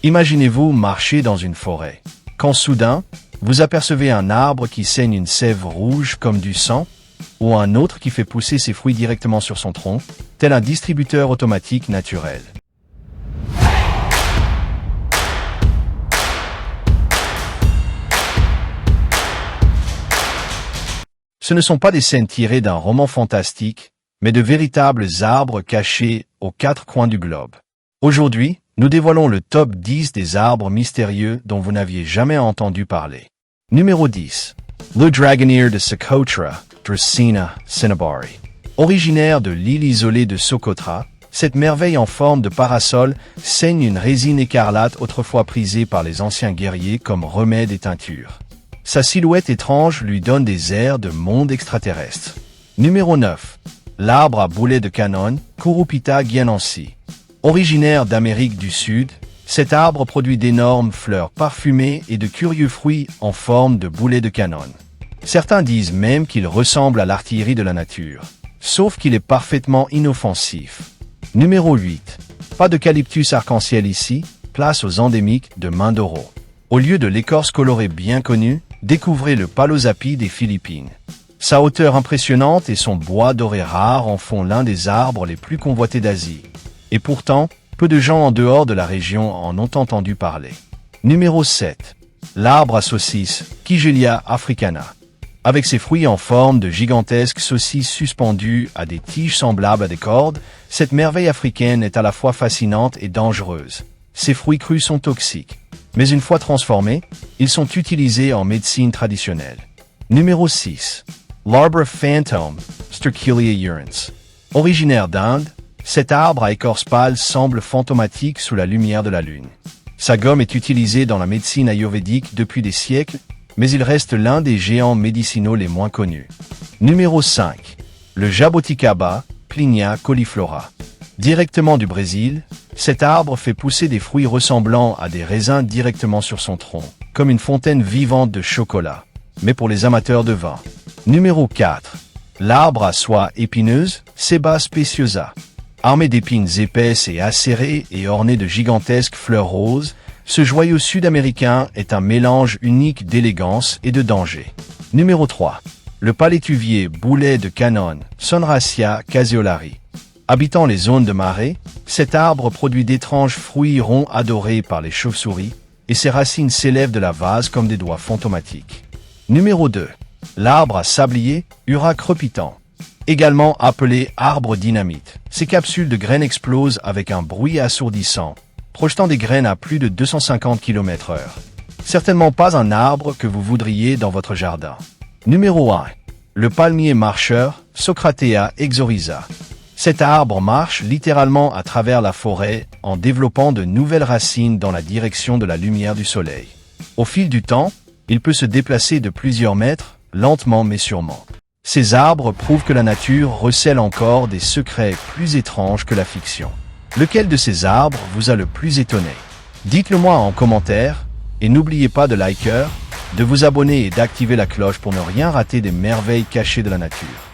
Imaginez-vous marcher dans une forêt. Quand soudain, vous apercevez un arbre qui saigne une sève rouge comme du sang, ou un autre qui fait pousser ses fruits directement sur son tronc, tel un distributeur automatique naturel. Ce ne sont pas des scènes tirées d'un roman fantastique, mais de véritables arbres cachés aux quatre coins du globe. Aujourd'hui, nous dévoilons le top 10 des arbres mystérieux dont vous n'aviez jamais entendu parler. Numéro 10. Le Dragoneer de Socotra, Dracaena cinnabari. Originaire de l'île isolée de Socotra, cette merveille en forme de parasol saigne une résine écarlate autrefois prisée par les anciens guerriers comme remède et teinture. Sa silhouette étrange lui donne des airs de monde extraterrestre. Numéro 9. L'arbre à boulet de canon, Curupita guianensis. Originaire d'Amérique du Sud, cet arbre produit d'énormes fleurs parfumées et de curieux fruits en forme de boulets de canon. Certains disent même qu'il ressemble à l'artillerie de la nature, sauf qu'il est parfaitement inoffensif. Numéro 8. Pas d'eucalyptus arc-en-ciel ici, place aux endémiques de Mindoro. Au lieu de l'écorce colorée bien connue, découvrez le Palo Zapi des Philippines. Sa hauteur impressionnante et son bois doré rare en font l'un des arbres les plus convoités d'Asie. Et pourtant, peu de gens en dehors de la région en ont entendu parler. Numéro 7. L'arbre à saucisses, Kigelia africana. Avec ses fruits en forme de gigantesques saucisses suspendues à des tiges semblables à des cordes, cette merveille africaine est à la fois fascinante et dangereuse. Ses fruits crus sont toxiques, mais une fois transformés, ils sont utilisés en médecine traditionnelle. Numéro 6. L'arbre fantôme, Sterculia urens. Originaire d'Inde, cet arbre à écorce pâle semble fantomatique sous la lumière de la lune. Sa gomme est utilisée dans la médecine ayurvédique depuis des siècles, mais il reste l'un des géants médicinaux les moins connus. Numéro 5. Le Jaboticaba, Plinia cauliflora. Directement du Brésil, cet arbre fait pousser des fruits ressemblant à des raisins directement sur son tronc, comme une fontaine vivante de chocolat, mais pour les amateurs de vin. Numéro 4. L'arbre à soie épineuse, Ceiba speciosa. Armé d'épines épaisses et acérées et orné de gigantesques fleurs roses, ce joyau sud-américain est un mélange unique d'élégance et de danger. Numéro 3. Le palétuvier boulet de canon, Sonracia caseolari. Habitant les zones de marais, cet arbre produit d'étranges fruits ronds adorés par les chauves-souris, et ses racines s'élèvent de la vase comme des doigts fantomatiques. Numéro 2. L'arbre à sablier, Ura crepitant. Également appelé arbre dynamite. Ces capsules de graines explosent avec un bruit assourdissant, projetant des graines à plus de 250 km/h. Certainement pas un arbre que vous voudriez dans votre jardin. Numéro 1. Le palmier marcheur, Socratea exorisa. Cet arbre marche littéralement à travers la forêt en développant de nouvelles racines dans la direction de la lumière du soleil. Au fil du temps, il peut se déplacer de plusieurs mètres, lentement mais sûrement. Ces arbres prouvent que la nature recèle encore des secrets plus étranges que la fiction. Lequel de ces arbres vous a le plus étonné? Dites-le moi en commentaire, et n'oubliez pas de liker, de vous abonner et d'activer la cloche pour ne rien rater des merveilles cachées de la nature.